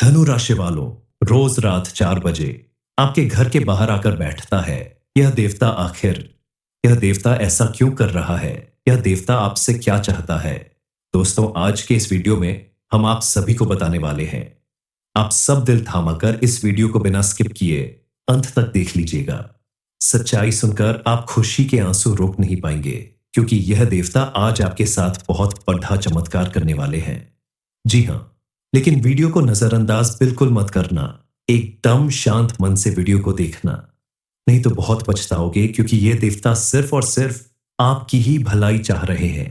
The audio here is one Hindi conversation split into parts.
धनु राशि वालों, रोज रात 4 बजे आपके घर के बाहर आकर बैठता है। यह देवता आखिर यह देवता ऐसा क्यों कर रहा है? यह देवता आपसे क्या चाहता है? दोस्तों, आज के इस वीडियो में हम आप सभी को बताने वाले हैं। आप सब दिल थामाकर इस वीडियो को बिना स्किप किए अंत तक देख लीजिएगा। सच्चाई सुनकर आप खुशी के आंसू रोक नहीं पाएंगे, क्योंकि यह देवता आज आपके साथ बहुत बड़ा चमत्कार करने वाले हैं। जी हाँ, लेकिन वीडियो को नजरअंदाज बिल्कुल मत करना। एकदम शांत मन से वीडियो को देखना, नहीं तो बहुत पछताओगे, क्योंकि यह देवता सिर्फ और सिर्फ आपकी ही भलाई चाह रहे हैं।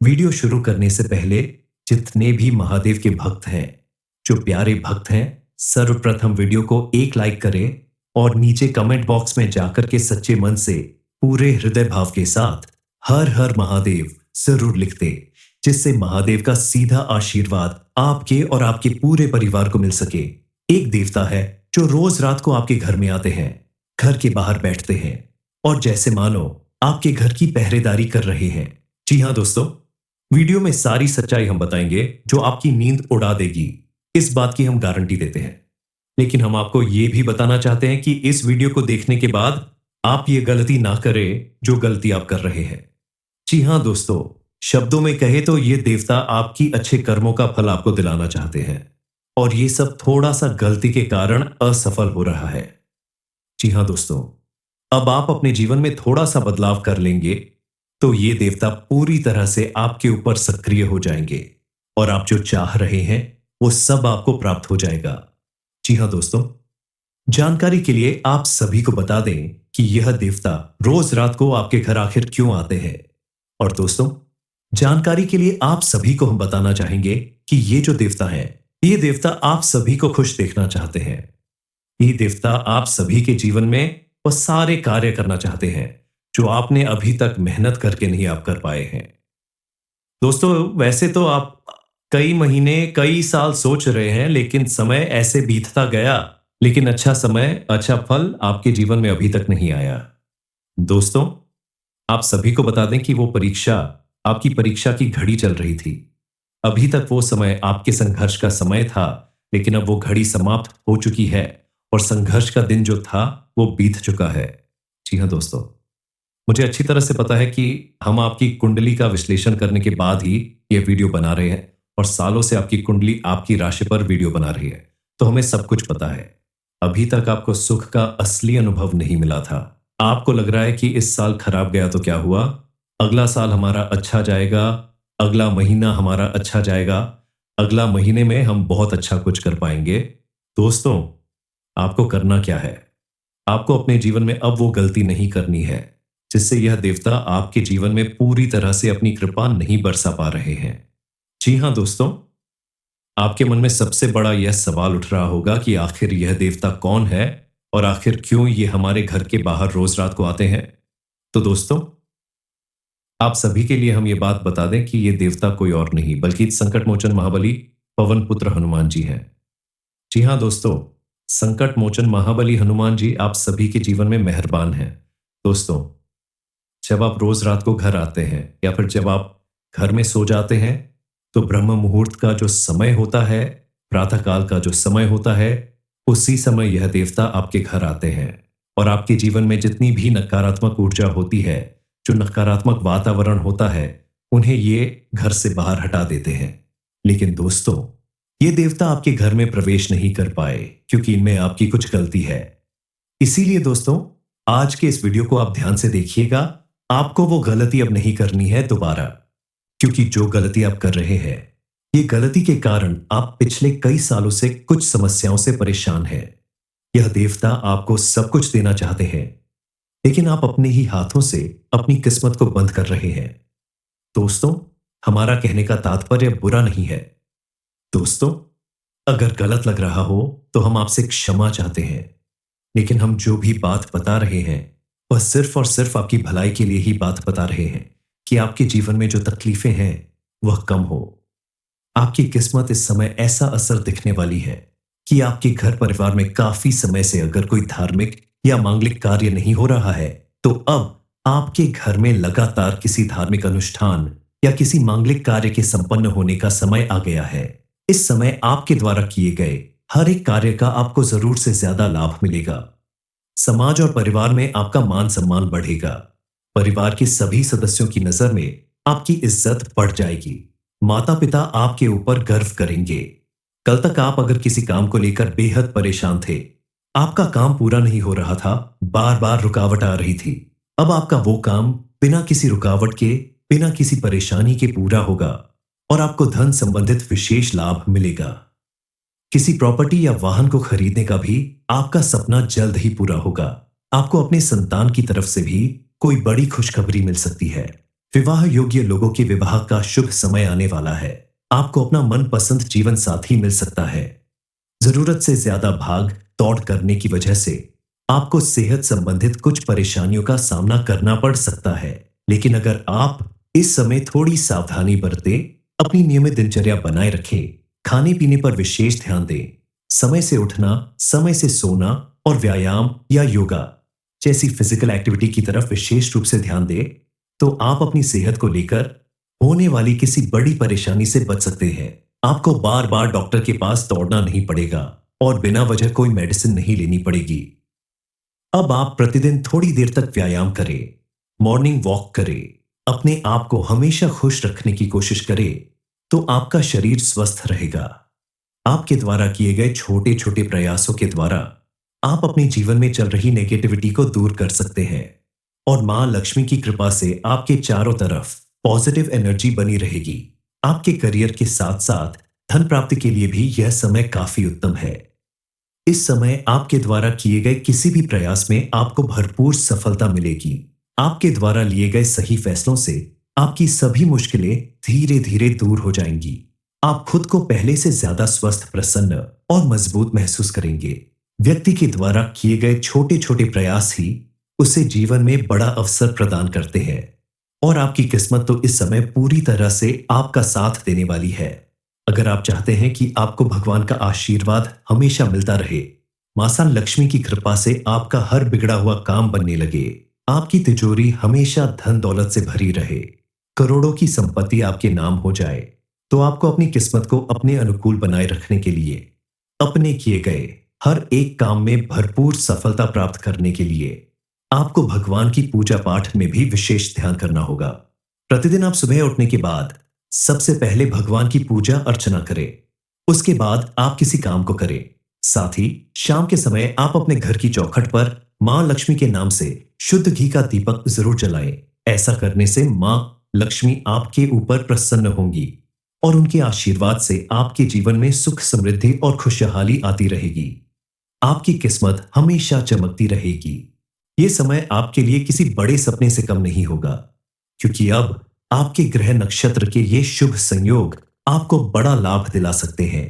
वीडियो शुरू करने से पहले जितने भी महादेव के भक्त हैं, जो प्यारे भक्त हैं, सर्वप्रथम वीडियो को एक लाइक करें और नीचे कमेंट बॉक्स में जाकर के सच्चे मन से पूरे हृदय भाव के साथ हर हर महादेव जरूर लिख दे, जिससे महादेव का सीधा आशीर्वाद आपके और आपके पूरे परिवार को मिल सके। एक देवता है जो रोज रात को आपके घर में आते हैं, घर के बाहर बैठते हैं और जैसे मानो आपके घर की पहरेदारी कर रहे हैं। जी हाँ दोस्तों, वीडियो में सारी सच्चाई हम बताएंगे जो आपकी नींद उड़ा देगी, इस बात की हम गारंटी देते हैं। लेकिन हम आपको यह भी बताना चाहते हैं कि इस वीडियो को देखने के बाद आप ये गलती ना करें जो गलती आप कर रहे हैं। जी हाँ दोस्तों, शब्दों में कहे तो ये देवता आपकी अच्छे कर्मों का फल आपको दिलाना चाहते हैं, और ये सब थोड़ा सा गलती के कारण असफल हो रहा है। जी हाँ दोस्तों, अब आप अपने जीवन में थोड़ा सा बदलाव कर लेंगे तो ये देवता पूरी तरह से आपके ऊपर सक्रिय हो जाएंगे और आप जो चाह रहे हैं वो सब आपको प्राप्त हो जाएगा। जी हाँ दोस्तों, जानकारी के लिए आप सभी को बता दें कि यह देवता रोज रात को आपके घर आखिर क्यों आते हैं। और दोस्तों, जानकारी के लिए आप सभी को हम बताना चाहेंगे कि ये जो देवता है, ये देवता आप सभी को खुश देखना चाहते हैं। ये देवता आप सभी के जीवन में वो सारे कार्य करना चाहते हैं जो आपने अभी तक मेहनत करके नहीं आप कर पाए हैं। दोस्तों, वैसे तो आप कई महीने कई साल सोच रहे हैं, लेकिन समय ऐसे बीतता गया, लेकिन अच्छा समय अच्छा फल आपके जीवन में अभी तक नहीं आया। दोस्तों, आप सभी को बता दें कि वो परीक्षा आपकी परीक्षा की घड़ी चल रही थी। अभी तक वो समय आपके संघर्ष का समय था, लेकिन अब वो घड़ी समाप्त हो चुकी है और संघर्ष का दिन जो था वो बीत चुका है। जी हाँ दोस्तों, मुझे अच्छी तरह से पता है कि हम आपकी कुंडली का विश्लेषण करने के बाद ही ये वीडियो बना रहे हैं, और सालों से आपकी कुंडली आपकी राशि पर वीडियो बना रही है, तो हमें सब कुछ पता है। अभी तक आपको सुख का असली अनुभव नहीं मिला था। आपको लग रहा है कि इस साल खराब गया तो क्या हुआ, अगला साल हमारा अच्छा जाएगा, अगला महीना हमारा अच्छा जाएगा, अगला महीने में हम बहुत अच्छा कुछ कर पाएंगे। दोस्तों, आपको करना क्या है? आपको अपने जीवन में अब वो गलती नहीं करनी है जिससे यह देवता आपके जीवन में पूरी तरह से अपनी कृपा नहीं बरसा पा रहे हैं। जी हाँ दोस्तों, आपके मन में सबसे बड़ा यह सवाल उठ रहा होगा कि आखिर यह देवता कौन है और आखिर क्यों ये हमारे घर के बाहर रोज रात को आते हैं। तो दोस्तों, आप सभी के लिए हम ये बात बता दें कि ये देवता कोई और नहीं बल्कि संकट मोचन महाबली पवन पुत्र हनुमान जी हैं। जी हाँ दोस्तों, संकट मोचन महाबली हनुमान जी आप सभी के जीवन में मेहरबान हैं। दोस्तों, जब आप रोज रात को घर आते हैं या फिर जब आप घर में सो जाते हैं, तो ब्रह्म मुहूर्त का जो समय होता है, प्रातः काल का जो समय होता है, उसी समय यह देवता आपके घर आते हैं और आपके जीवन में जितनी भी नकारात्मक ऊर्जा होती है, जो नकारात्मक वातावरण होता है, उन्हें ये घर से बाहर हटा देते हैं। लेकिन दोस्तों, ये देवता आपके घर में प्रवेश नहीं कर पाए क्योंकि इनमें आपकी कुछ गलती है। इसीलिए दोस्तों, आज के इस वीडियो को आप ध्यान से देखिएगा। आपको वो गलती अब नहीं करनी है दोबारा, क्योंकि जो गलती आप कर रहे हैं, ये गलती के कारण आप पिछले कई सालों से कुछ समस्याओं से परेशान हैं। यह देवता आपको सब कुछ देना चाहते हैं, लेकिन आप अपने ही हाथों से अपनी किस्मत को बंद कर रहे हैं। दोस्तों, हमारा कहने का तात्पर्य बुरा नहीं है। दोस्तों, अगर गलत लग रहा हो तो हम आपसे क्षमा चाहते हैं, लेकिन हम जो भी बात बता रहे हैं वह सिर्फ और सिर्फ आपकी भलाई के लिए ही बात बता रहे हैं कि आपके जीवन में जो तकलीफें हैं वह कम हो। आपकी किस्मत इस समय ऐसा असर दिखने वाली है कि आपके घर परिवार में काफी समय से अगर कोई धार्मिक या मांगलिक कार्य नहीं हो रहा है, तो अब आपके घर में लगातार किसी धार्मिक अनुष्ठान या किसी मांगलिक कार्य के संपन्न होने का समय आ गया है। इस समय आपके द्वारा किए गए हर एक कार्य का आपको जरूर से ज्यादा लाभ मिलेगा। समाज और परिवार में आपका मान सम्मान बढ़ेगा। परिवार के सभी सदस्यों की नजर में आपकी इज्जत बढ़ जाएगी। माता पिता आपके ऊपर गर्व करेंगे। कल तक आप अगर किसी काम को लेकर बेहद परेशान थे, आपका काम पूरा नहीं हो रहा था, बार बार रुकावट आ रही थी, अब आपका वो काम बिना किसी रुकावट के, बिना किसी परेशानी के पूरा होगा और आपको धन संबंधित विशेष लाभ मिलेगा। किसी प्रॉपर्टी या वाहन को खरीदने का भी आपका सपना जल्द ही पूरा होगा। आपको अपने संतान की तरफ से भी कोई बड़ी खुशखबरी मिल सकती है। विवाह योग्य लोगों के विवाह का शुभ समय आने वाला है। आपको अपना मनपसंद जीवन साथी मिल सकता है। जरूरत से ज्यादा भाग दौड़ करने की वजह से आपको सेहत संबंधित कुछ परेशानियों का सामना करना पड़ सकता है, लेकिन अगर आप इस समय थोड़ी सावधानी बरतें, अपनी नियमित दिनचर्या बनाए रखें, खाने पीने पर विशेष ध्यान दें, समय से उठना, समय से सोना और व्यायाम या योगा जैसी फिजिकल एक्टिविटी की तरफ विशेष रूप से ध्यान दें, तो आप अपनी सेहत को लेकर होने वाली किसी बड़ी परेशानी से बच सकते हैं। आपको बार बार डॉक्टर के पास दौड़ना नहीं पड़ेगा और बिना वजह कोई मेडिसिन नहीं लेनी पड़ेगी। अब आप प्रतिदिन थोड़ी देर तक व्यायाम करें, मॉर्निंग वॉक करें, अपने आप को हमेशा खुश रखने की कोशिश करें, तो आपका शरीर स्वस्थ रहेगा। आपके द्वारा किए गए छोटे छोटे प्रयासों के द्वारा आप अपने जीवन में चल रही नेगेटिविटी को दूर कर सकते हैं और मां लक्ष्मी की कृपा से आपके चारों तरफ पॉजिटिव एनर्जी बनी रहेगी। आपके करियर के साथ साथ धन प्राप्ति के लिए भी यह समय काफी उत्तम है। इस समय आपके द्वारा किए गए किसी भी प्रयास में आपको भरपूर सफलता मिलेगी। आपके द्वारा लिए गए सही फैसलों से आपकी सभी मुश्किलें धीरे धीरे दूर हो जाएंगी। आप खुद को पहले से ज्यादा स्वस्थ, प्रसन्न और मजबूत महसूस करेंगे। व्यक्ति के द्वारा किए गए छोटे छोटे प्रयास ही उसे जीवन में बड़ा अवसर प्रदान करते हैं और आपकी किस्मत तो इस समय पूरी तरह से आपका साथ देने वाली है। अगर आप चाहते हैं कि आपको भगवान का आशीर्वाद हमेशा मिलता रहे, मां लक्ष्मी की कृपा से आपका हर बिगड़ा हुआ काम बनने लगे, आपकी तिजोरी हमेशा धन दौलत से भरी रहे, करोड़ों की संपत्ति आपके नाम हो जाए, तो आपको अपनी किस्मत को अपने अनुकूल बनाए रखने के लिए, अपने किए गए हर एक काम में भरपूर सफलता प्राप्त करने के लिए आपको भगवान की पूजा पाठ में भी विशेष ध्यान करना होगा। प्रतिदिन आप सुबह उठने के बाद सबसे पहले भगवान की पूजा अर्चना करें, उसके बाद आप किसी काम को करें। साथ ही शाम के समय आप अपने घर की चौखट पर मां लक्ष्मी के नाम से शुद्ध घी का दीपक जरूर जलाएं। ऐसा करने से मां लक्ष्मी आपके ऊपर प्रसन्न होंगी और उनके आशीर्वाद से आपके जीवन में सुख, समृद्धि और खुशहाली आती रहेगी। आपकी किस्मत हमेशा चमकती रहेगी। ये समय आपके लिए किसी बड़े सपने से कम नहीं होगा, क्योंकि अब आपके ग्रह नक्षत्र के ये शुभ संयोग आपको बड़ा लाभ दिला सकते हैं।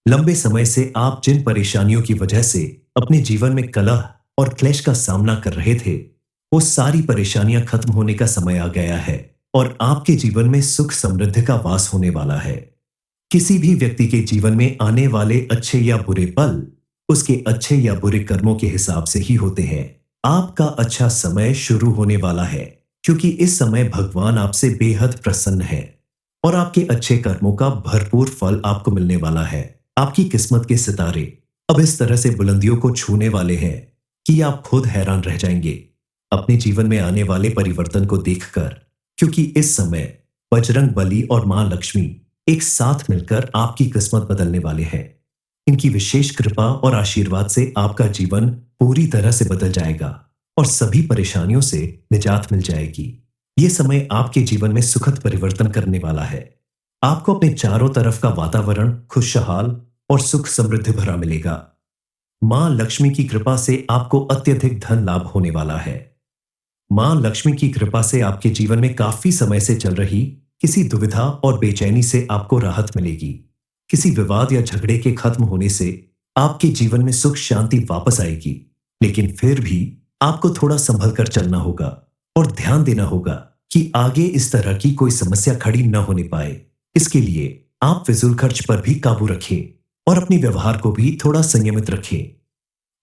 लंबे समय से आप जिन परेशानियों की वजह से अपने जीवन में कलह और क्लेश का सामना कर रहे थे, वो सारी परेशानियां खत्म होने का समय आ गया है और आपके जीवन में सुख समृद्धि का वास होने वाला है। किसी भी व्यक्ति के जीवन में आने वाले अच्छे या बुरे पल उसके अच्छे या बुरे कर्मों के हिसाब से ही होते हैं। आपका अच्छा समय शुरू होने वाला है, क्योंकि इस समय भगवान आपसे बेहद प्रसन्न है और आपके अच्छे कर्मों का भरपूर फल आपको मिलने वाला है। आपकी किस्मत के सितारे अब इस तरह से बुलंदियों को छूने वाले हैं कि आप खुद हैरान रह जाएंगे अपने जीवन में आने वाले परिवर्तन को देखकर, क्योंकि इस समय बजरंग बली और मां लक्ष्मी एक साथ मिलकर आपकी किस्मत बदलने वाले हैं। इनकी विशेष कृपा और आशीर्वाद से आपका जीवन पूरी तरह से बदल जाएगा और सभी परेशानियों से निजात मिल जाएगी। ये समय आपके जीवन में सुखद परिवर्तन करने वाला है। आपको अपने चारों तरफ का वातावरण खुशहाल और सुख समृद्धि भरा मिलेगा। मां लक्ष्मी की कृपा से आपको अत्यधिक धन लाभ होने वाला है। मां लक्ष्मी की कृपा से आपके जीवन में काफी समय से चल रही किसी दुविधा और बेचैनी से आपको राहत मिलेगी। किसी विवाद या झगड़े के खत्म होने से आपके जीवन में सुख शांति वापस आएगी, लेकिन फिर भी आपको थोड़ा संभल कर चलना होगा और ध्यान देना होगा कि आगे इस तरह की कोई समस्या खड़ी न होने पाए। इसके लिए आप फिजूल खर्च पर भी काबू रखें और अपने व्यवहार को भी थोड़ा संयमित रखें।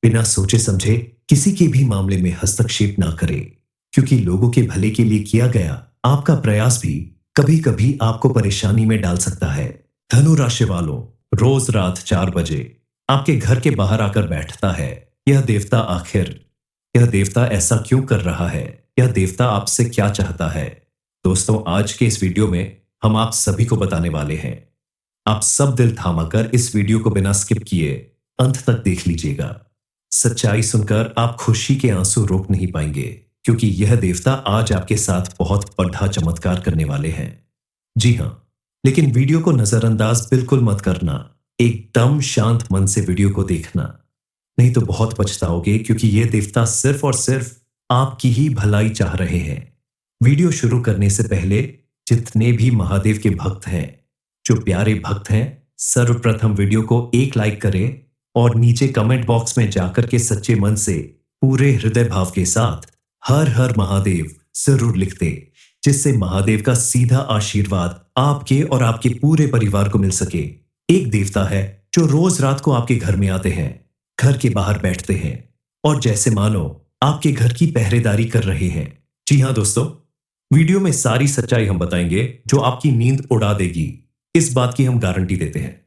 बिना सोचे समझे किसी के भी मामले में हस्तक्षेप ना करें, क्योंकि लोगों के भले के लिए किया गया आपका प्रयास भी कभी कभी आपको परेशानी में डाल सकता है। धनु राशि वालों, रोज रात 4 बजे आपके घर के बाहर आकर बैठता है, यह देवता ऐसा क्यों कर रहा है? यह देवता आपसे क्या चाहता है? दोस्तों, आज के इस वीडियो में हम आप सभी को बताने वाले हैं। आप सब दिल थामाकर इस वीडियो को बिना स्किप किए अंत तक देख लीजिएगा। सच्चाई सुनकर आप खुशी के आंसू रोक नहीं पाएंगे, क्योंकि यह देवता आज आपके साथ बहुत बड़ा चमत्कार करने वाले हैं। जी हाँ, लेकिन वीडियो को नजरअंदाज बिल्कुल मत करना। एकदम शांत मन से वीडियो को देखना, नहीं तो बहुत पछताओगे, क्योंकि यह देवता सिर्फ और सिर्फ आपकी ही भलाई चाह रहे हैं। वीडियो शुरू करने से पहले जितने भी महादेव के भक्त हैं, जो प्यारे भक्त हैं, सर्वप्रथम वीडियो को एक लाइक करें और नीचे कमेंट बॉक्स में जाकर के सच्चे मन से पूरे हृदय भाव के साथ हर हर महादेव जरूर लिख दे, जिससे महादेव का सीधा आशीर्वाद आपके और आपके पूरे परिवार को मिल सके। एक देवता है जो रोज रात को आपके घर में आते हैं, घर के बाहर बैठते हैं और जैसे मानो आपके घर की पहरेदारी कर रहे हैं। जी हाँ दोस्तों, वीडियो में सारी सच्चाई हम बताएंगे जो आपकी नींद उड़ा देगी, इस बात की हम गारंटी देते हैं।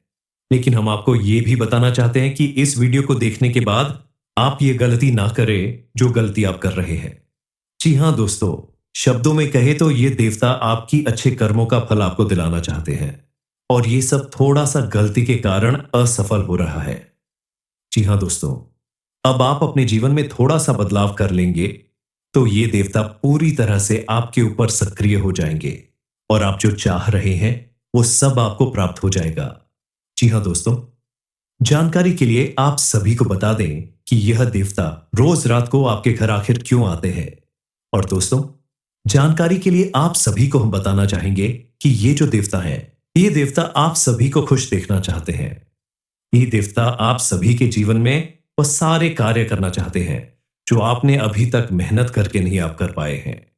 लेकिन हम आपको यह भी बताना चाहते हैं कि इस वीडियो को देखने के बाद आप ये गलती ना करें जो गलती आप कर रहे हैं। जी हाँ दोस्तों, शब्दों में कहे तो ये देवता आपकी अच्छे कर्मों का फल आपको दिलाना चाहते हैं, और ये सब थोड़ा सा गलती के कारण असफल हो रहा है। जी हाँ दोस्तों, अब आप अपने जीवन में थोड़ा सा बदलाव कर लेंगे तो ये देवता पूरी तरह से आपके ऊपर सक्रिय हो जाएंगे और आप जो चाह रहे हैं वो सब आपको प्राप्त हो जाएगा। जी हाँ दोस्तों, जानकारी के लिए आप सभी को बता दें कि यह देवता रोज रात को आपके घर आखिर क्यों आते हैं। और दोस्तों, जानकारी के लिए आप सभी को हम बताना चाहेंगे कि ये जो देवता है, ये देवता आप सभी को खुश देखना चाहते हैं। ये देवता आप सभी के जीवन में वो सारे कार्य करना चाहते हैं जो आपने अभी तक मेहनत करके नहीं आप कर पाए हैं।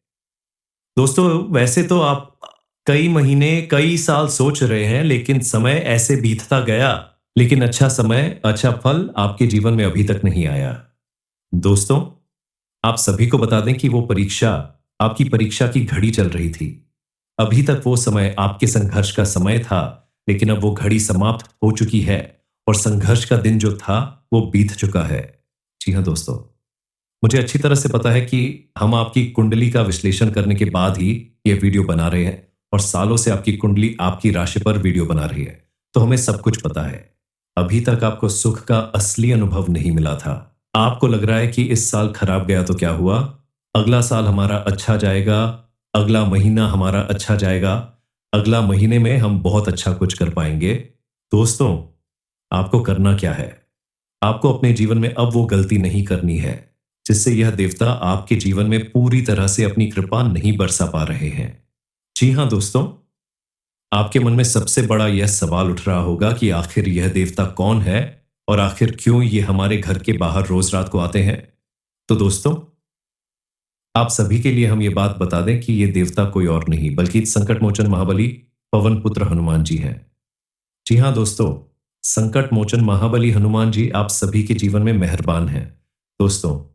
दोस्तों, वैसे तो आप कई महीने कई साल सोच रहे हैं, लेकिन समय ऐसे बीतता गया, लेकिन अच्छा समय अच्छा फल आपके जीवन में अभी तक नहीं आया। दोस्तों, आप सभी को बता दें कि वो परीक्षा, आपकी परीक्षा की घड़ी चल रही थी। अभी तक वो समय आपके संघर्ष का समय था, लेकिन अब वो घड़ी समाप्त हो चुकी है और संघर्ष का दिन जो था वो बीत चुका है। जी हाँ दोस्तों, मुझे अच्छी तरह से पता है कि हम आपकी कुंडली का विश्लेषण करने के बाद ही ये वीडियो बना रहे हैं, और सालों से आपकी कुंडली आपकी राशि पर वीडियो बना रही है, तो हमें सब कुछ पता है। अभी तक आपको सुख का असली अनुभव नहीं मिला था। आपको लग रहा है कि इस साल खराब गया तो क्या हुआ, अगला साल हमारा अच्छा जाएगा, अगला महीना हमारा अच्छा जाएगा, अगला महीने में हम बहुत अच्छा कुछ कर पाएंगे। दोस्तों, आपको करना क्या है? आपको अपने जीवन में अब वो गलती नहीं करनी है जिससे यह देवता आपके जीवन में पूरी तरह से अपनी कृपा नहीं बरसा पा रहे हैं। जी हाँ दोस्तों, आपके मन में सबसे बड़ा यह सवाल उठ रहा होगा कि आखिर यह देवता कौन है और आखिर क्यों ये हमारे घर के बाहर रोज रात को आते हैं। तो दोस्तों, आप सभी के लिए हम ये बात बता दें कि ये देवता कोई और नहीं बल्कि संकट मोचन महाबली पवन पुत्र हनुमान जी हैं। जी हाँ दोस्तों, संकट मोचन महाबली हनुमान जी आप सभी के जीवन में मेहरबान हैं। दोस्तों,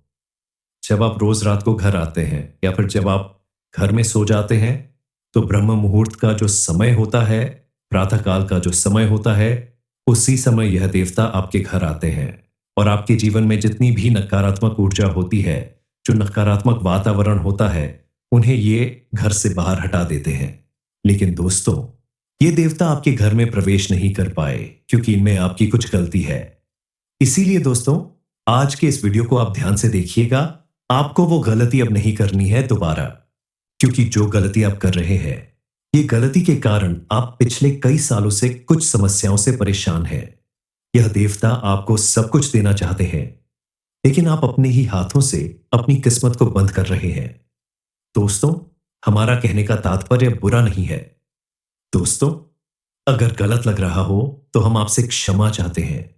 जब आप रोज रात को घर आते हैं या फिर जब आप घर में सो जाते हैं, तो ब्रह्म मुहूर्त का जो समय होता है, प्रातः काल का जो समय होता है, उसी समय यह देवता आपके घर आते हैं और आपके जीवन में जितनी भी नकारात्मक ऊर्जा होती है, जो नकारात्मक वातावरण होता है, उन्हें ये घर से बाहर हटा देते हैं। लेकिन दोस्तों, ये देवता आपके घर में प्रवेश नहीं कर पाए क्योंकि इनमें आपकी कुछ गलती है। इसीलिए दोस्तों, आज के इस वीडियो को आप ध्यान से देखिएगा। आपको वो गलती अब नहीं करनी है दोबारा, क्योंकि जो गलती आप कर रहे हैं, ये गलती के कारण आप पिछले कई सालों से कुछ समस्याओं से परेशान हैं। यह देवता आपको सब कुछ देना चाहते हैं, लेकिन आप अपने ही हाथों से अपनी किस्मत को बंद कर रहे हैं। दोस्तों, हमारा कहने का तात्पर्य बुरा नहीं है। दोस्तों, अगर गलत लग रहा हो तो हम आपसे क्षमा चाहते हैं,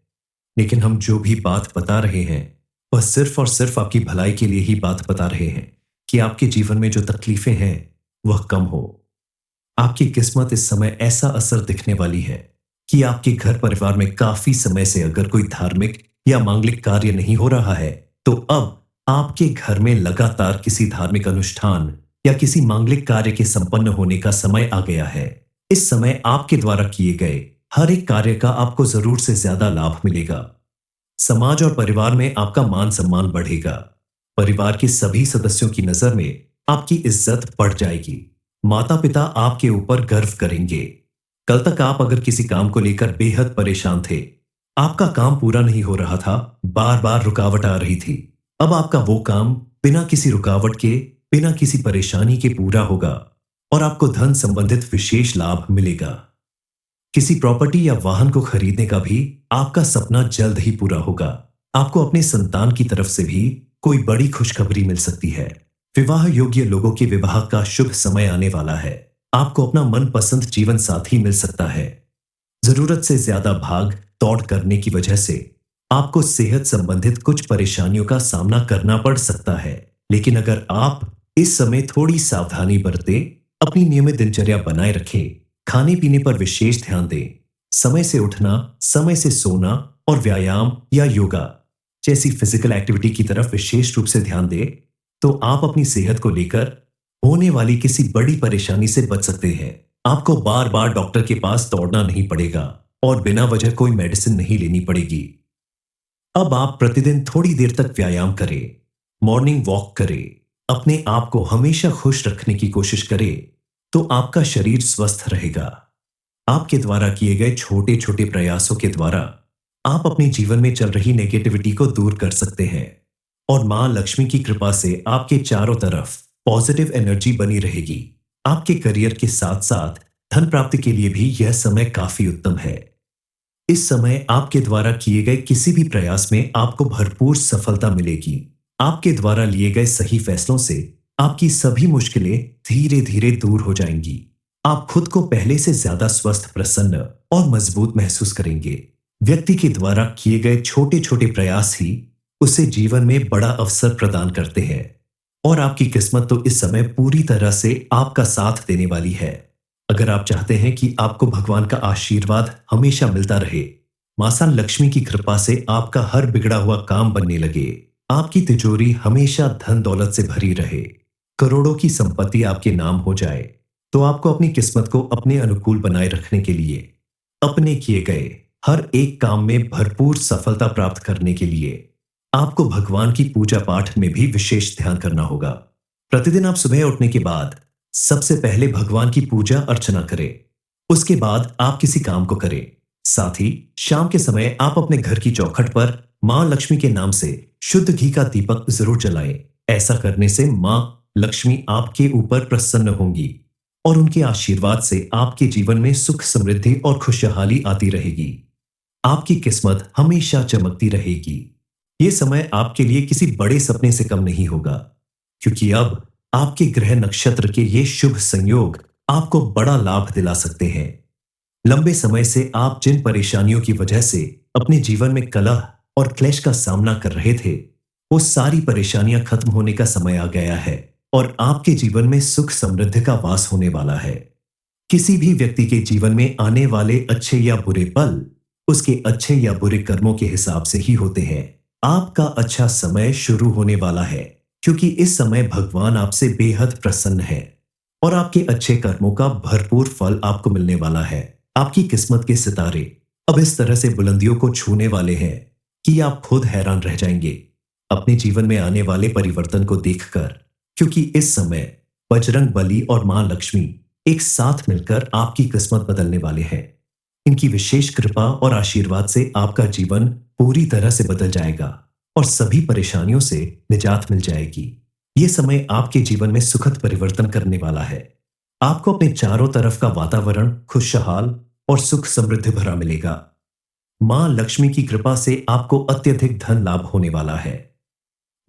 लेकिन हम जो भी बात बता रहे हैं वह सिर्फ और सिर्फ आपकी भलाई के लिए ही बात बता रहे हैं कि आपके जीवन में जो तकलीफें हैं वह कम हो। आपकी किस्मत इस समय ऐसा असर दिखने वाली है कि आपके घर परिवार में काफी समय से अगर कोई धार्मिक या मांगलिक कार्य नहीं हो रहा है, तो अब आपके घर में लगातार किसी धार्मिक अनुष्ठान या किसी मांगलिक कार्य के संपन्न होने का समय आ गया है। इस समय आपके द्वारा किए गए हर एक कार्य का आपको जरूर से ज्यादा लाभ मिलेगा। समाज और परिवार में आपका मान सम्मान बढ़ेगा। परिवार के सभी सदस्यों की नजर में आपकी इज्जत बढ़ जाएगी। माता पिता आपके ऊपर गर्व करेंगे। कल तक आप अगर किसी काम को लेकर बेहद परेशान थे, आपका काम पूरा नहीं हो रहा था, बार बार रुकावट आ रही थी, अब आपका वो काम बिना किसी रुकावट के, बिना किसी परेशानी के पूरा होगा और आपको धन संबंधित विशेष लाभ मिलेगा। किसी प्रॉपर्टी या वाहन को खरीदने का भी आपका सपना जल्द ही पूरा होगा। आपको अपने संतान की तरफ से भी कोई बड़ी खुशखबरी मिल सकती है। विवाह योग्य लोगों के विवाह का शुभ समय आने वाला है। आपको अपना मनपसंद जीवन साथी मिल सकता है। जरूरत से ज्यादा भाग दौड़ करने की वजह से आपको सेहत संबंधित कुछ परेशानियों का सामना करना पड़ सकता है, लेकिन अगर आप इस समय थोड़ी सावधानी बरतें, अपनी नियमित दिनचर्या बनाए रखें, खाने पीने पर विशेष ध्यान दें, समय से उठना, समय से सोना और व्यायाम या योगा जैसी फिजिकल एक्टिविटी की तरफ विशेष रूप से ध्यान दें, तो आप अपनी सेहत को लेकर होने वाली किसी बड़ी परेशानी से बच सकते हैं। आपको बार बार डॉक्टर के पास दौड़ना नहीं पड़ेगा और बिना वजह कोई मेडिसिन नहीं लेनी पड़ेगी। अब आप प्रतिदिन थोड़ी देर तक व्यायाम करें, मॉर्निंग वॉक करें, अपने आप को हमेशा खुश रखने की कोशिश करें, तो आपका शरीर स्वस्थ रहेगा। आपके द्वारा किए गए छोटे छोटे प्रयासों के द्वारा आप अपने जीवन में चल रही नेगेटिविटी को दूर कर सकते हैं और मां लक्ष्मी की कृपा से आपके चारों तरफ पॉजिटिव एनर्जी बनी रहेगी। आपके करियर के साथ साथ धन प्राप्ति के लिए भी यह समय काफी उत्तम है। इस समय आपके द्वारा किए गए किसी भी प्रयास में आपको भरपूर सफलता मिलेगी। आपके द्वारा लिए गए सही फैसलों से आपकी सभी मुश्किलें धीरे धीरे दूर हो जाएंगी। आप खुद को पहले से ज्यादा स्वस्थ, प्रसन्न और मजबूत महसूस करेंगे। व्यक्ति के द्वारा किए गए छोटे छोटे प्रयास ही उसे जीवन में बड़ा अवसर प्रदान करते हैं और आपकी किस्मत तो इस समय पूरी तरह से आपका साथ देने वाली है। अगर आप चाहते हैं कि आपको भगवान का आशीर्वाद हमेशा मिलता रहे, मां लक्ष्मी की कृपा से आपका हर बिगड़ा हुआ काम बनने लगे, आपकी तिजोरी हमेशा धन दौलत से भरी रहे, करोड़ों की संपत्ति आपके नाम हो जाए, तो आपको अपनी किस्मत को अपने अनुकूल बनाए रखने के लिए, अपने किए गए हर एक काम में भरपूर सफलता प्राप्त करने के लिए आपको भगवान की पूजा पाठ में भी विशेष ध्यान करना होगा। प्रतिदिन आप सुबह उठने के बाद सबसे पहले भगवान की पूजा अर्चना करें, उसके बाद आप किसी काम को करें। साथ ही शाम के समय आप अपने घर की चौखट पर मां लक्ष्मी के नाम से शुद्ध घी का दीपक जरूर जलाएं। ऐसा करने से मां लक्ष्मी आपके ऊपर प्रसन्न होंगी और उनके आशीर्वाद से आपके जीवन में सुख, समृद्धि और खुशहाली आती रहेगी। आपकी किस्मत हमेशा चमकती रहेगी। ये समय आपके लिए किसी बड़े सपने से कम नहीं होगा, क्योंकि अब आपके ग्रह नक्षत्र के ये शुभ संयोग आपको बड़ा लाभ दिला सकते हैं। लंबे समय से आप जिन परेशानियों की वजह से अपने जीवन में कलह और क्लेश का सामना कर रहे थे, वो सारी परेशानियां खत्म होने का समय आ गया है और आपके जीवन में सुख समृद्धि का वास होने वाला है। किसी भी व्यक्ति के जीवन में आने वाले अच्छे या बुरे पल उसके अच्छे या बुरे कर्मों के हिसाब से ही होते हैं। आपका अच्छा समय शुरू होने वाला है, क्योंकि इस समय भगवान आपसे बेहद प्रसन्न है और आपके अच्छे कर्मों का भरपूर फल आपको मिलने वाला है। आपकी किस्मत के सितारे अब इस तरह से बुलंदियों को छूने वाले हैं कि आप खुद हैरान रह जाएंगे अपने जीवन में आने वाले परिवर्तन को देखकर, क्योंकि इस समय बजरंग बली और मां लक्ष्मी एक साथ मिलकर आपकी किस्मत बदलने वाले हैं। इनकी विशेष कृपा और आशीर्वाद से आपका जीवन पूरी तरह से बदल जाएगा और सभी परेशानियों से निजात मिल जाएगी। ये समय आपके जीवन में सुखद परिवर्तन करने वाला है। आपको अपने चारों तरफ का वातावरण खुशहाल और सुख समृद्धि भरा मिलेगा। मां लक्ष्मी की कृपा से आपको अत्यधिक धन लाभ होने वाला है।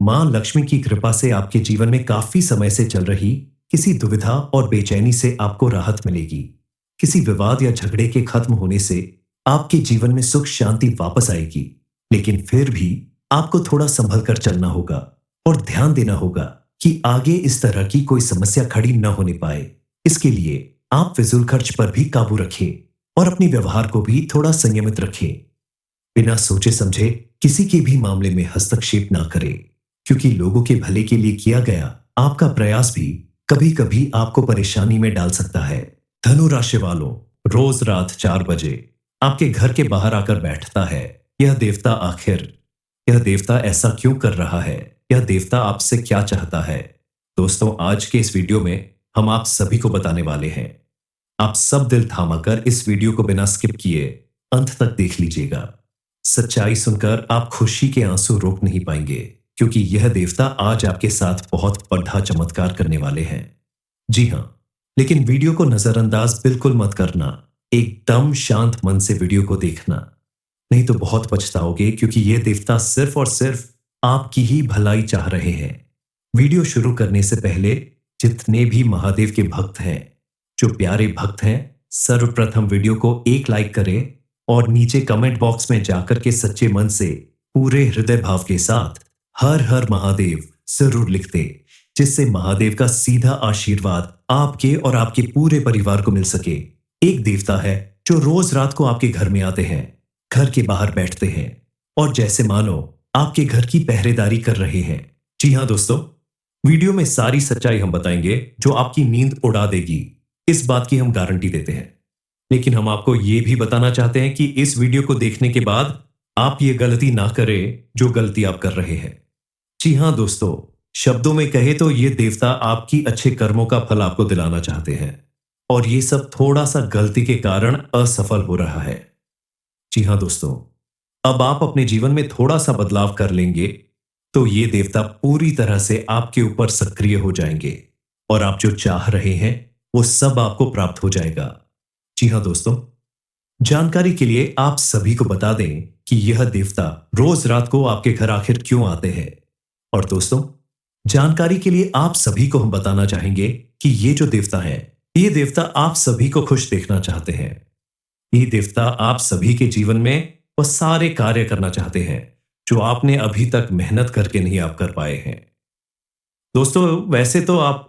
मां लक्ष्मी की कृपा से आपके जीवन में काफी समय से चल रही किसी दुविधा और बेचैनी से आपको राहत मिलेगी। किसी विवाद या झगड़े के खत्म होने से आपके जीवन में सुख शांति वापस आएगी, लेकिन फिर भी आपको थोड़ा संभल कर चलना होगा और ध्यान देना होगा कि आगे इस तरह की कोई समस्या खड़ी न होने पाए। इसके लिए आप फिजूल खर्च पर भी काबू रखें और अपने व्यवहार को भी थोड़ा संयमित रखें। बिना सोचे समझे किसी के भी मामले में हस्तक्षेप ना करें, क्योंकि लोगों के भले के लिए किया गया आपका प्रयास भी कभी कभी आपको परेशानी में डाल सकता है। धनु राशि वालों, रोज रात 4 बजे आपके घर के बाहर आकर बैठता है यह देवता आखिर यह देवता ऐसा क्यों कर रहा है? यह देवता आपसे क्या चाहता है? दोस्तों, आज के इस वीडियो में हम आप सभी को बताने वाले हैं। आप सब दिल थामाकर इस वीडियो को बिना स्किप किए अंत तक देख लीजिएगा। सच्चाई सुनकर आप खुशी के आंसू रोक नहीं पाएंगे, क्योंकि यह देवता आज आपके साथ बहुत बड़ा चमत्कार करने वाले हैं। जी हाँ, लेकिन वीडियो को नजरअंदाज बिल्कुल मत करना। एकदम शांत मन से वीडियो को देखना, नहीं तो बहुत पछताओगे, क्योंकि यह देवता सिर्फ और सिर्फ आपकी ही भलाई चाह रहे हैं। वीडियो शुरू करने से पहले जितने भी महादेव के भक्त हैं, जो प्यारे भक्त हैं, सर्वप्रथम वीडियो को एक लाइक करें और नीचे कमेंट बॉक्स में जाकर के सच्चे मन से पूरे हृदय भाव के साथ हर हर महादेव जरूर लिख दे, जिससे महादेव का सीधा आशीर्वाद आपके और आपके पूरे परिवार को मिल सके। एक देवता है जो रोज रात को आपके घर में आते हैं, घर के बाहर बैठते हैं और जैसे मानो आपके घर की पहरेदारी कर रहे हैं। जी हाँ दोस्तों, वीडियो में सारी सच्चाई हम बताएंगे जो आपकी नींद उड़ा देगी, इस बात की हम गारंटी देते हैं। लेकिन हम आपको यह भी बताना चाहते हैं कि इस वीडियो को देखने के बाद आप ये गलती ना करें जो गलती आप कर रहे हैं। जी हाँ दोस्तों, शब्दों में कहे तो ये देवता आपकी अच्छे कर्मों का फल आपको दिलाना चाहते हैं, और ये सब थोड़ा सा गलती के कारण असफल हो रहा है। जी हाँ दोस्तों, अब आप अपने जीवन में थोड़ा सा बदलाव कर लेंगे तो ये देवता पूरी तरह से आपके ऊपर सक्रिय हो जाएंगे और आप जो चाह रहे हैं वो सब आपको प्राप्त हो जाएगा। जी हाँ दोस्तों, जानकारी के लिए आप सभी को बता दें कि यह देवता रोज रात को आपके घर आखिर क्यों आते हैं। और दोस्तों, जानकारी के लिए आप सभी को हम बताना चाहेंगे कि ये जो देवता है, ये देवता आप सभी को खुश देखना चाहते हैं। ये देवता आप सभी के जीवन में वो सारे कार्य करना चाहते हैं जो आपने अभी तक मेहनत करके नहीं आप कर पाए हैं। दोस्तों, वैसे तो आप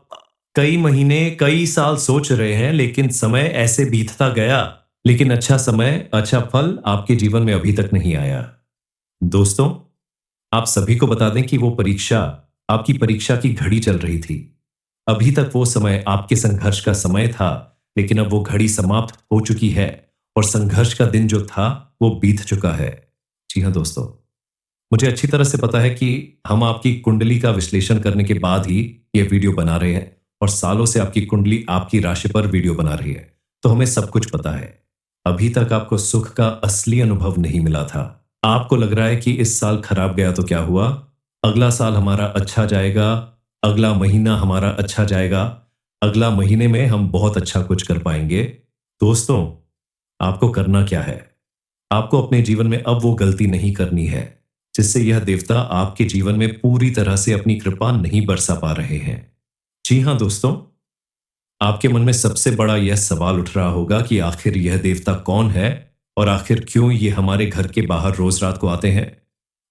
कई महीने कई साल सोच रहे हैं, लेकिन समय ऐसे बीतता गया, लेकिन अच्छा समय अच्छा फल आपके जीवन में अभी तक नहीं आया। दोस्तों, आप सभी को बता दें कि वो परीक्षा, आपकी परीक्षा की घड़ी चल रही थी। अभी तक वो समय आपके संघर्ष का समय था, लेकिन अब वो घड़ी समाप्त हो चुकी है और संघर्ष का दिन जो था वो बीत चुका है। जी हाँ दोस्तों, मुझे अच्छी तरह से पता है कि हम आपकी कुंडली का विश्लेषण करने के बाद ही ये वीडियो बना रहे हैं, और सालों से आपकी कुंडली आपकी राशि पर वीडियो बना रही है, तो हमें सब कुछ पता है। अभी तक आपको सुख का असली अनुभव नहीं मिला था। आपको लग रहा है कि इस साल खराब गया तो क्या हुआ, अगला साल हमारा अच्छा जाएगा, अगला महीना हमारा अच्छा जाएगा, अगला महीने में हम बहुत अच्छा कुछ कर पाएंगे। दोस्तों, आपको करना क्या है? आपको अपने जीवन में अब वो गलती नहीं करनी है जिससे यह देवता आपके जीवन में पूरी तरह से अपनी कृपा नहीं बरसा पा रहे हैं। जी हाँ दोस्तों, आपके मन में सबसे बड़ा यह सवाल उठ रहा होगा कि आखिर यह देवता कौन है और आखिर क्यों ये हमारे घर के बाहर रोज रात को आते हैं।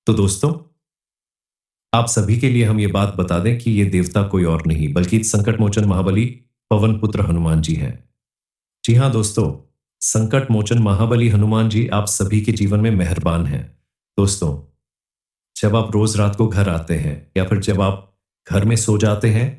तो दोस्तों, आप सभी के लिए हम ये बात बता दें कि ये देवता कोई और नहीं बल्कि संकट मोचन महाबली पवन पुत्र हनुमान जी हैं। जी हाँ दोस्तों, संकट मोचन महाबली हनुमान जी आप सभी के जीवन में मेहरबान हैं। दोस्तों, जब आप रोज रात को घर आते हैं या फिर जब आप घर में सो जाते हैं,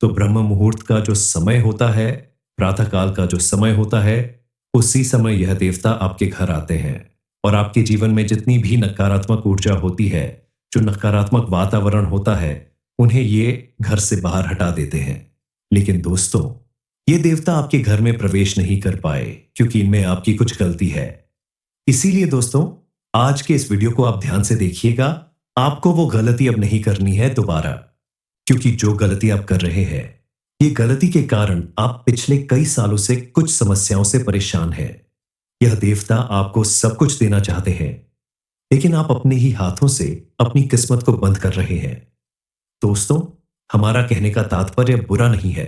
तो ब्रह्म मुहूर्त का जो समय होता है, प्रातः काल का जो समय होता है, उसी समय यह देवता आपके घर आते हैं और आपके जीवन में जितनी भी नकारात्मक ऊर्जा होती है, जो नकारात्मक वातावरण होता है, उन्हें ये घर से बाहर हटा देते हैं। लेकिन दोस्तों, ये देवता आपके घर में प्रवेश नहीं कर पाए क्योंकि इनमें आपकी कुछ गलती है। इसीलिए दोस्तों, आज के इस वीडियो को आप ध्यान से देखिएगा। आपको वो गलती अब नहीं करनी है दोबारा, क्योंकि जो गलती आप कर रहे हैं, ये गलती के कारण आप पिछले कई सालों से कुछ समस्याओं से परेशान हैं। यह देवता आपको सब कुछ देना चाहते हैं, लेकिन आप अपने ही हाथों से अपनी किस्मत को बंद कर रहे हैं। दोस्तों, हमारा कहने का तात्पर्य बुरा नहीं है।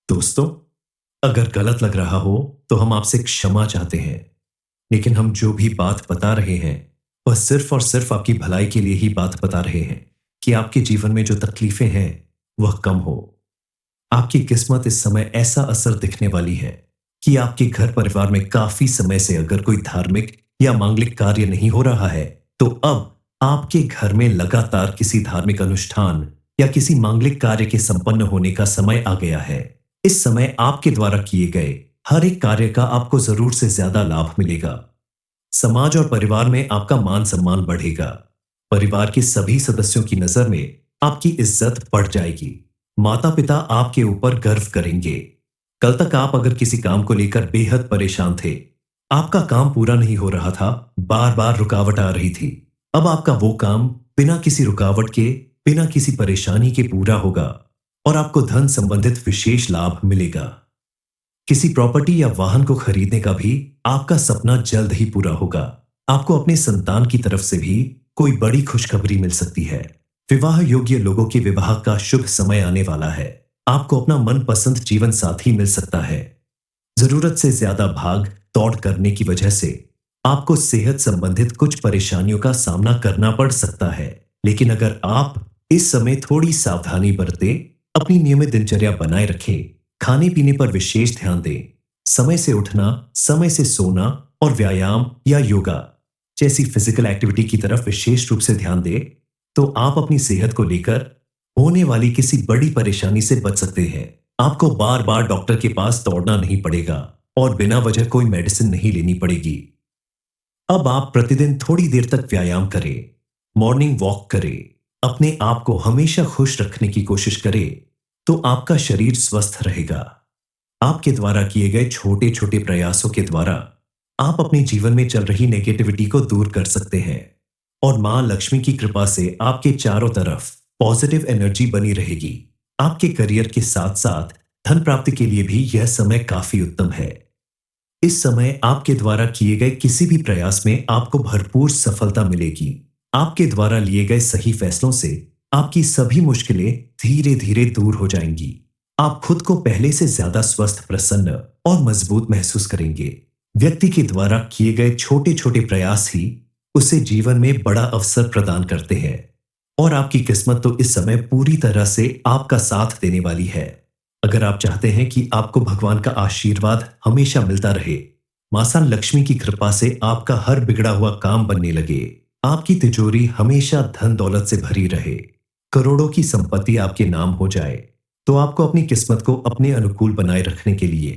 दोस्तों, अगर गलत लग रहा हो तो हम आपसे क्षमा चाहते हैं, लेकिन हम जो भी बात बता रहे हैं वह सिर्फ और सिर्फ आपकी भलाई के लिए ही बात बता रहे हैं कि आपके जीवन में जो तकलीफें हैं वह कम हो। आपकी किस्मत इस समय ऐसा असर दिखने वाली है कि आपके घर परिवार में काफी समय से अगर कोई धार्मिक या मांगलिक कार्य नहीं हो रहा है, तो अब आपके घर में लगातार किसी धार्मिक अनुष्ठान या किसी मांगलिक कार्य के संपन्न होने का समय आ गया है। इस समय आपके द्वारा किए गए हर एक कार्य का आपको जरूर से ज्यादा लाभ मिलेगा। समाज और परिवार में आपका मान सम्मान बढ़ेगा। परिवार के सभी सदस्यों की नजर में आपकी इज्जत बढ़ जाएगी। माता पिता आपके ऊपर गर्व करेंगे। कल तक आप अगर किसी काम को लेकर बेहद परेशान थे, आपका काम पूरा नहीं हो रहा था, बार बार रुकावट आ रही थी, अब आपका वो काम बिना किसी रुकावट के, बिना किसी परेशानी के पूरा होगा और आपको धन संबंधित विशेष लाभ मिलेगा। किसी प्रॉपर्टी या वाहन को खरीदने का भी आपका सपना जल्द ही पूरा होगा। आपको अपने संतान की तरफ से भी कोई बड़ी खुशखबरी मिल सकती है। विवाह योग्य लोगों के विवाह का शुभ समय आने वाला है। आपको अपना मनपसंद जीवन साथी मिल सकता है। जरूरत से ज्यादा भाग दौड़ करने की वजह से आपको सेहत संबंधित कुछ परेशानियों का सामना करना पड़ सकता है, लेकिन अगर आप इस समय थोड़ी सावधानी बरतें, अपनी नियमित दिनचर्या बनाए रखें, खाने पीने पर विशेष ध्यान दें, समय से उठना, समय से सोना और व्यायाम या योगा जैसी फिजिकल एक्टिविटी की तरफ विशेष रूप से ध्यान दें, तो आप अपनी सेहत को लेकर होने वाली किसी बड़ी परेशानी से बच सकते हैं। आपको बार बार डॉक्टर के पास दौड़ना नहीं पड़ेगा और बिना वजह कोई मेडिसिन नहीं लेनी पड़ेगी। अब आप प्रतिदिन थोड़ी देर तक व्यायाम करें, मॉर्निंग वॉक करें, अपने आप को हमेशा खुश रखने की कोशिश करें, तो आपका शरीर स्वस्थ रहेगा। आपके द्वारा किए गए छोटे छोटे प्रयासों के द्वारा आप अपने जीवन में चल रही नेगेटिविटी को दूर कर सकते हैं और मां लक्ष्मी की कृपा से आपके चारों तरफ पॉजिटिव एनर्जी बनी रहेगी। आपके करियर के साथ साथ धन प्राप्ति के लिए भी यह समय काफी उत्तम है। इस समय आपके द्वारा किए गए किसी भी प्रयास में आपको भरपूर सफलता मिलेगी। आपके द्वारा लिए गए सही फैसलों से आपकी सभी मुश्किलें धीरे धीरे दूर हो जाएंगी। आप खुद को पहले से ज्यादा स्वस्थ, प्रसन्न और मजबूत महसूस करेंगे। व्यक्ति के द्वारा किए गए छोटे छोटे प्रयास ही उसे जीवन में बड़ा अवसर प्रदान करते हैं और आपकी किस्मत तो इस समय पूरी तरह से आपका साथ देने वाली है। अगर आप चाहते हैं कि आपको भगवान का आशीर्वाद हमेशा मिलता रहे, मां लक्ष्मी की कृपा से आपका हर बिगड़ा हुआ काम बनने लगे, आपकी तिजोरी हमेशा धन दौलत से भरी रहे, करोड़ों की संपत्ति आपके नाम हो जाए, तो आपको अपनी किस्मत को अपने अनुकूल बनाए रखने के लिए,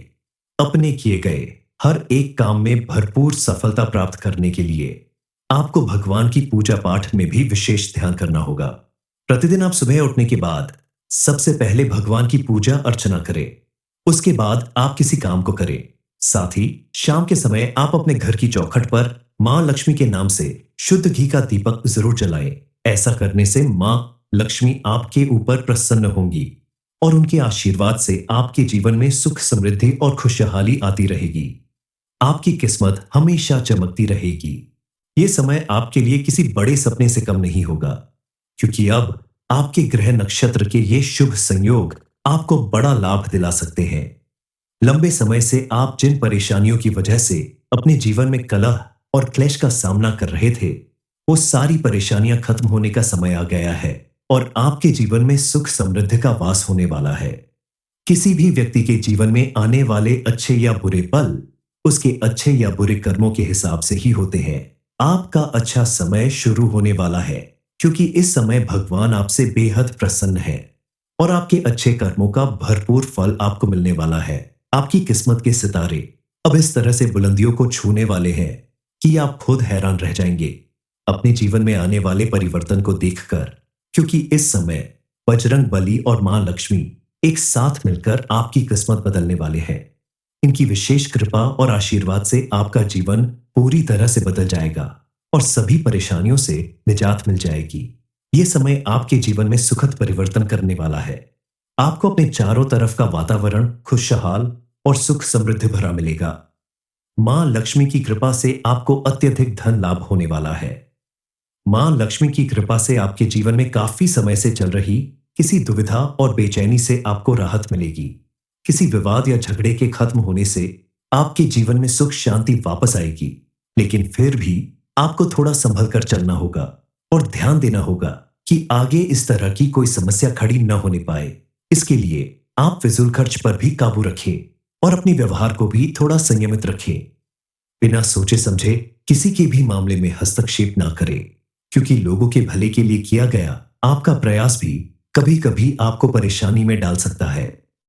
अपने किए गए हर एक काम में भरपूर सफलता प्राप्त करने के लिए आपको भगवान की पूजा पाठ में भी विशेष ध्यान करना होगा। प्रतिदिन आप सुबह उठने के बाद सबसे पहले भगवान की पूजा अर्चना करें, उसके बाद आप किसी काम को करें। साथ ही शाम के समय आप अपने घर की चौखट पर मां लक्ष्मी के नाम से शुद्ध घी का दीपक जरूर जलाएं। ऐसा करने से मां लक्ष्मी आपके ऊपर प्रसन्न होंगी और उनके आशीर्वाद से आपके जीवन में सुख, समृद्धि और खुशहाली आती रहेगी। आपकी किस्मत हमेशा चमकती रहेगी। ये समय आपके लिए किसी बड़े सपने से कम नहीं होगा, क्योंकि अब आपके ग्रह नक्षत्र के ये शुभ संयोग आपको बड़ा लाभ दिला सकते हैं। लंबे समय से आप जिन परेशानियों की वजह से अपने जीवन में कलह और क्लेश का सामना कर रहे थे, वो सारी परेशानियां खत्म होने का समय आ गया है और आपके जीवन में सुख समृद्धि का वास होने वाला है। किसी भी व्यक्ति के जीवन में आने वाले अच्छे या बुरे पल उसके अच्छे या बुरे कर्मों के हिसाब से ही होते हैं। आपका अच्छा समय शुरू होने वाला है, क्योंकि इस समय भगवान आपसे बेहद प्रसन्न है और आपके अच्छे कर्मों का भरपूर फल आपको मिलने वाला है। आपकी किस्मत के सितारे अब इस तरह से बुलंदियों को छूने वाले हैं कि आप खुद हैरान रह जाएंगे अपने जीवन में आने वाले परिवर्तन को देखकर, क्योंकि इस समय बजरंग बली और मां लक्ष्मी एक साथ मिलकर आपकी किस्मत बदलने वाले हैं। इनकी विशेष कृपा और आशीर्वाद से आपका जीवन पूरी तरह से बदल जाएगा और सभी परेशानियों से निजात मिल जाएगी। ये समय आपके जीवन में सुखद परिवर्तन करने वाला है। आपको अपने चारों तरफ का वातावरण खुशहाल और सुख समृद्धि भरा मिलेगा। मां लक्ष्मी की कृपा से आपको अत्यधिक धन लाभ होने वाला है। मां लक्ष्मी की कृपा से आपके जीवन में काफी समय से चल रही किसी दुविधा और बेचैनी से आपको राहत मिलेगी। किसी विवाद या झगड़े के खत्म होने से आपके जीवन में सुख शांति वापस आएगी, लेकिन फिर भी आपको थोड़ा संभल कर चलना होगा और ध्यान देना होगा कि आगे इस तरह की कोई समस्या खड़ी न होने पाए। इसके लिए आप फिजूल खर्च पर भी काबू रखें और अपने व्यवहार को भी थोड़ा संयमित रखें। बिना सोचे समझे किसी के भी मामले में हस्तक्षेप ना करें, क्योंकि लोगों के भले के लिए किया गया आपका प्रयास भी कभी कभी आपको परेशानी में डाल सकता है।